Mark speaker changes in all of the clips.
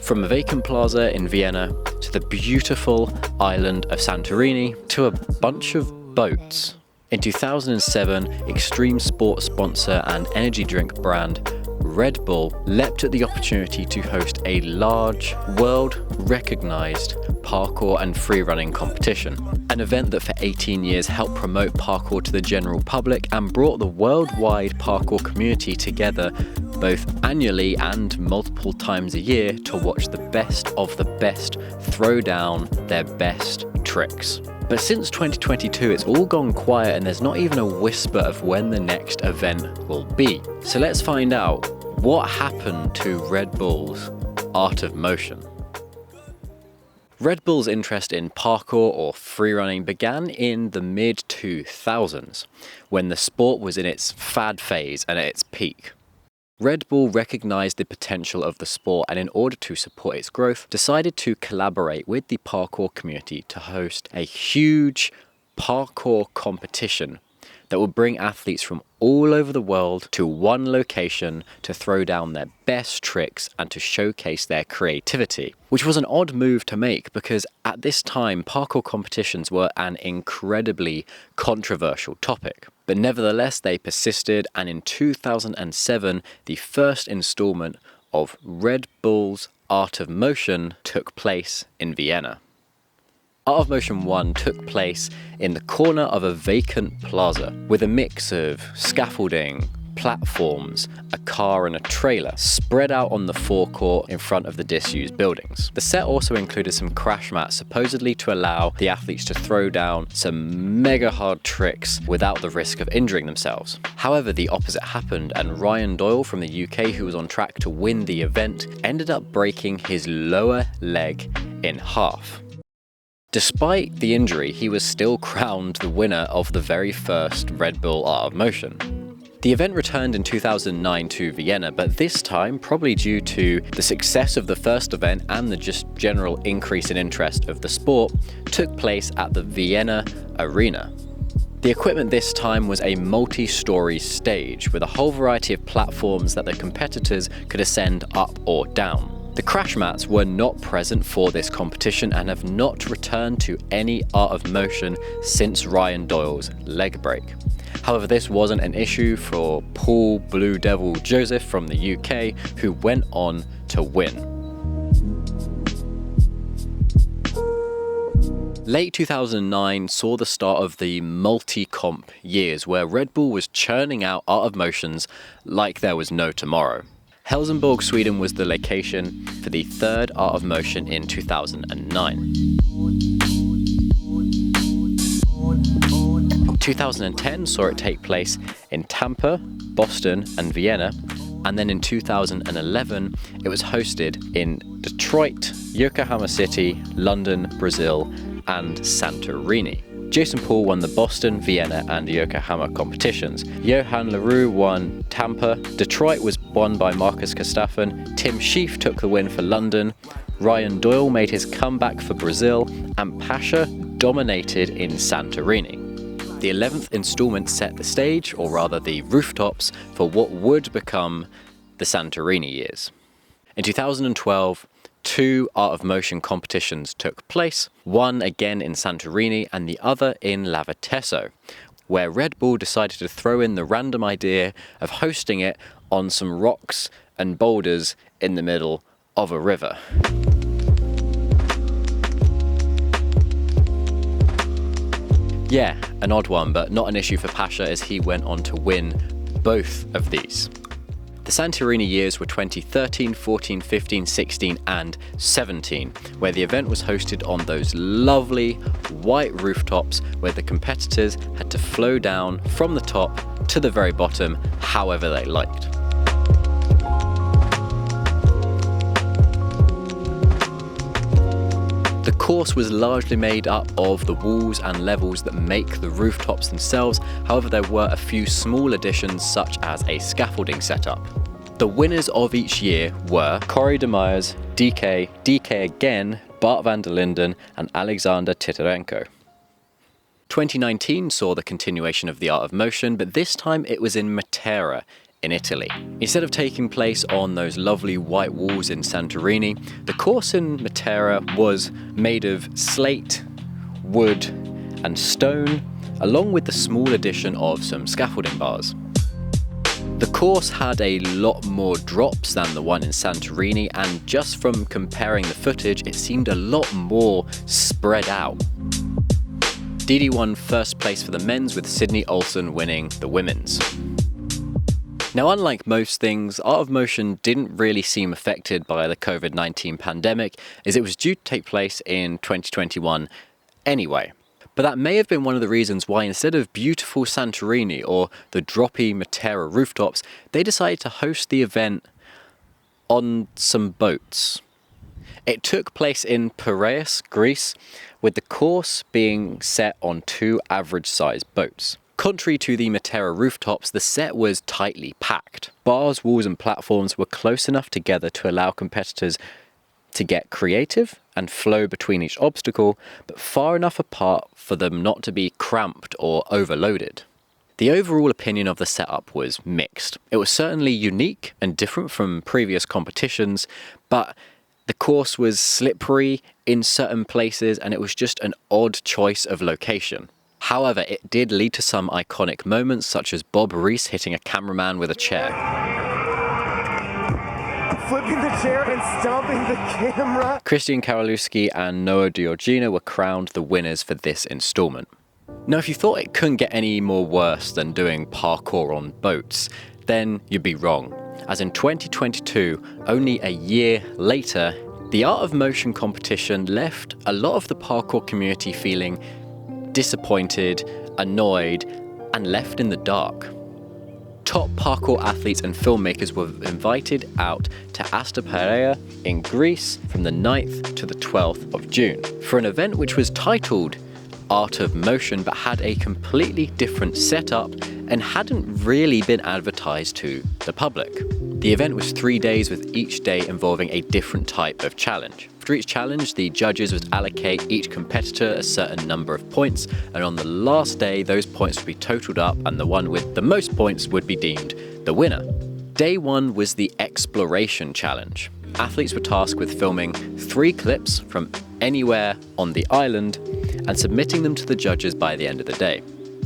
Speaker 1: From a vacant plaza in Vienna to the beautiful island of Santorini to a bunch of boats. In 2007, extreme sports sponsor and energy drink brand Red Bull leapt at the opportunity to host a large, world-recognized parkour and freerunning competition. An event that for 18 years helped promote parkour to the general public and brought the worldwide parkour community together both annually and multiple times a year to watch the best of the best throw down their best tricks. But since 2022, it's all gone quiet and there's not even a whisper of when the next event will be. So let's find out what happened to Red Bull's Art of Motion. Red Bull's interest in parkour or freerunning began in the mid-2000s, when the sport was in its fad phase and at its peak. Red Bull recognized the potential of the sport and in order to support its growth, decided to collaborate with the parkour community to host a huge parkour competition that will bring athletes from all over the world to one location to throw down their best tricks and to showcase their creativity. Which was an odd move to make because at this time parkour competitions were an incredibly controversial topic. But nevertheless they persisted, and in 2007 the first installment of Red Bull's Art of Motion took place in Vienna. Art of Motion 1 took place in the corner of a vacant plaza with a mix of scaffolding, platforms, a car and a trailer spread out on the forecourt in front of the disused buildings. The set also included some crash mats supposedly to allow the athletes to throw down some mega hard tricks without the risk of injuring themselves. However, the opposite happened and Ryan Doyle from the UK, who was on track to win the event, ended up breaking his lower leg in half. Despite the injury, he was still crowned the winner of the very first Red Bull Art of Motion. The event returned in 2009 to Vienna, but this time, probably due to the success of the first event and the just general increase in interest of the sport, took place at the Vienna Arena. The equipment this time was a multi-story stage with a whole variety of platforms that the competitors could ascend up or down. The crash mats were not present for this competition and have not returned to any Art of Motion since Ryan Doyle's leg break. However, this wasn't an issue for Paul Blue Devil Joseph from the UK, who went on to win. Late 2009 saw the start of the multi-comp years where Red Bull was churning out Art of Motions like there was no tomorrow. Helsingborg, Sweden was the location for the third Art of Motion in 2009. 2010 saw it take place in Tampa, Boston and Vienna, and then in 2011 it was hosted in Detroit, Yokohama City, London, Brazil and Santorini. Jason Paul won the Boston, Vienna and Yokohama competitions. Johan Leroux won Tampa. Detroit was won by Marcus Kostafan. Tim Sheaf took the win for London. Ryan Doyle made his comeback for Brazil. And Pasha dominated in Santorini. The 11th installment set the stage, or rather the rooftops, for what would become the Santorini years. In 2012, two Art of Motion competitions took place, one again in Santorini and the other in Tze Tzo, where Red Bull decided to throw in the random idea of hosting it on some rocks and boulders in the middle of a river. Yeah, an odd one, but not an issue for Pasha as he went on to win both of these. The Santorini years were 2013, 14, 15, 16 and 17, where the event was hosted on those lovely white rooftops where the competitors had to flow down from the top to the very bottom however they liked. The course was largely made up of the walls and levels that make the rooftops themselves, however there were a few small additions such as a scaffolding setup. The winners of each year were Corey de Myers, DK, DK again, Bart van der Linden and Alexander Titarenko. 2019 saw the continuation of the Art of Motion, but this time it was in Matera in Italy. Instead of taking place on those lovely white walls in Santorini, the course in Matera was made of slate, wood, and stone, along with the small addition of some scaffolding bars. The course had a lot more drops than the one in Santorini, and just from comparing the footage, it seemed a lot more spread out. DD won first place for the men's, with Sydney Olsen winning the women's. Now, unlike most things, Art of Motion didn't really seem affected by the COVID-19 pandemic, as it was due to take place in 2021 anyway. But that may have been one of the reasons why, instead of beautiful Santorini or the droppy Matera rooftops, they decided to host the event on some boats. It took place in Piraeus, Greece, with the course being set on 2 average-sized boats. Contrary to the Matera rooftops, the set was tightly packed. Bars, walls and platforms were close enough together to allow competitors to get creative and flow between each obstacle, but far enough apart for them not to be cramped or overloaded. The overall opinion of the setup was mixed. It was certainly unique and different from previous competitions, but the course was slippery in certain places and it was just an odd choice of location. However, it did lead to some iconic moments, such as Bob Reese hitting a cameraman with a chair.
Speaker 2: Flipping the chair and stomping the camera.
Speaker 1: Christian Karolewski and Noah Diogina were crowned the winners for this installment. Now, if you thought it couldn't get any more worse than doing parkour on boats, then you'd be wrong. As in 2022, only a year later, the Art of Motion competition left a lot of the parkour community feeling disappointed, annoyed, and left in the dark. Top parkour athletes and filmmakers were invited out to Astaperea in Greece from the 9th to the 12th of June for an event which was titled Art of Motion but had a completely different setup and hadn't really been advertised to the public. The event was 3 days, with each day involving a different type of challenge. After each challenge, the judges would allocate each competitor a certain number of points, and on the last day, those points would be totaled up and the one with the most points would be deemed the winner. Day 1 was the Exploration Challenge. Athletes were tasked with filming 3 clips from anywhere on the island and submitting them to the judges by the end of the day.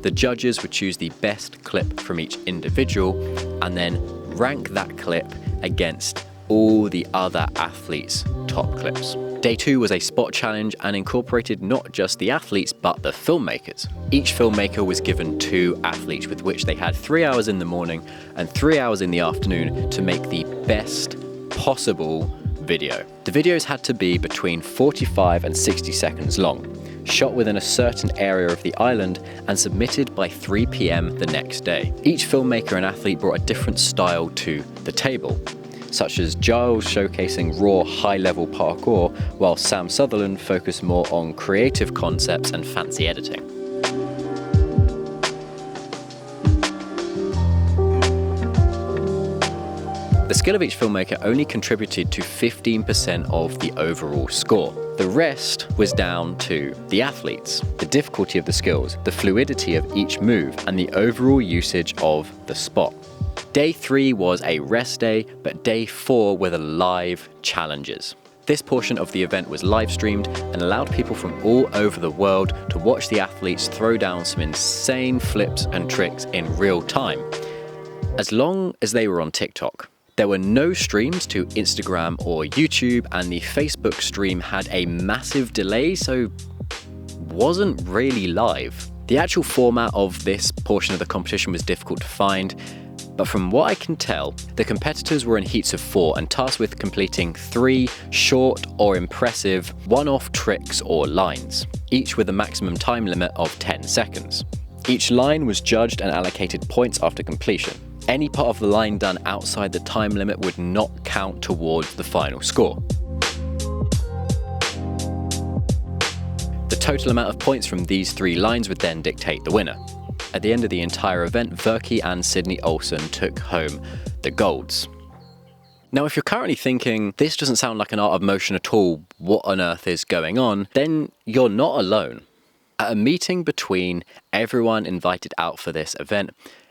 Speaker 1: The judges would choose the best clip from each individual and then rank that clip against all the other athletes' top clips. Day 2 was a spot challenge and incorporated not just the athletes but the filmmakers. Each filmmaker was given 2 athletes, with which they had 3 hours in the morning and 3 hours in the afternoon to make the best possible video. The videos had to be between 45 and 60 seconds long, shot within a certain area of the island and submitted by 3 p.m. the next day. Each filmmaker and athlete brought a different style to the table, such as Giles showcasing raw high-level parkour, while Sam Sutherland focused more on creative concepts and fancy editing. The skill of each filmmaker only contributed to 15% of the overall score. The rest was down to the athletes, the difficulty of the skills, the fluidity of each move, and the overall usage of the spot. Day 3 was a rest day, but day 4 were the live challenges. This portion of the event was live streamed and allowed people from all over the world to watch the athletes throw down some insane flips and tricks in real time, as long as they were on TikTok. There were no streams to Instagram or YouTube, and the Facebook stream had a massive delay, so wasn't really live. The actual format of this portion of the competition was difficult to find, but from what I can tell, the competitors were in heats of 4 and tasked with completing 3 short or impressive one-off tricks or lines, each with a maximum time limit of 10 seconds. Each line was judged and allocated points after completion. Any part of the line done outside the time limit would not count towards the final score. The total amount of points from these 3 lines would then dictate the winner. At the end of the entire event, Verki and Sydney Olsen took home the golds. Now, if you're currently thinking, this doesn't sound like an Art of Motion at all, what on earth is going on, then you're not alone. At a meeting between everyone invited out for this event,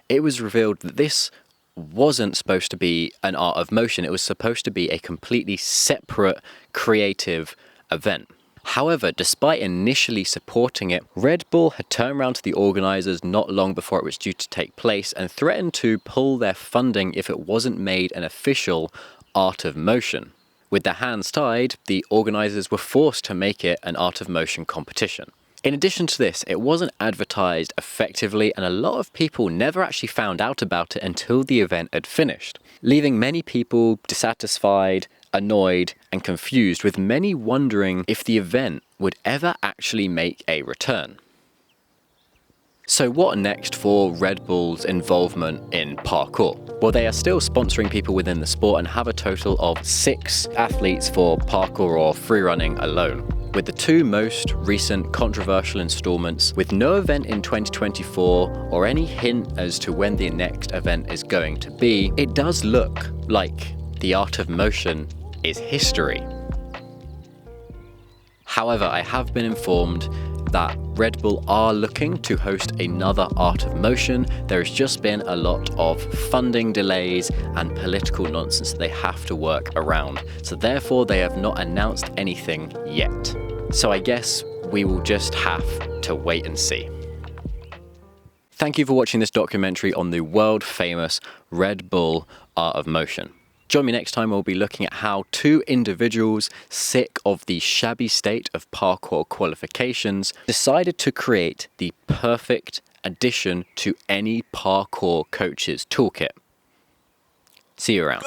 Speaker 1: it was revealed that this wasn't supposed to be an art of motion. It was supposed to be a completely separate creative event. However, despite initially supporting it, Red Bull had turned around to the organisers not long before it was due to take place and threatened to pull their funding if it wasn't made an official art of motion. With their hands tied, the organisers were forced to make it an art of motion competition. In addition to this, it wasn't advertised effectively and a lot of people never actually found out about it until the event had finished, leaving many people dissatisfied, annoyed and confused, with many wondering if the event would ever actually make a return. So what next for Red Bull's involvement in parkour? Well, they are still sponsoring people within the sport and have a total of 6 athletes for parkour or freerunning alone. With the 2 most recent controversial installments, with no event in 2024 or any hint as to when the next event is going to be, it does look like the art of motion is history. However, I have been informed that Red Bull are looking to host another Art of Motion. There has just been a lot of funding delays and political nonsense that they have to work around. So therefore, they have not announced anything yet. So I guess we will just have to wait and see. Thank you for watching this documentary on the world famous Red Bull Art of Motion. Join me next time. We'll be looking at how 2 individuals, sick of the shabby state of parkour qualifications, decided to create the perfect addition to any parkour coach's toolkit. See you around.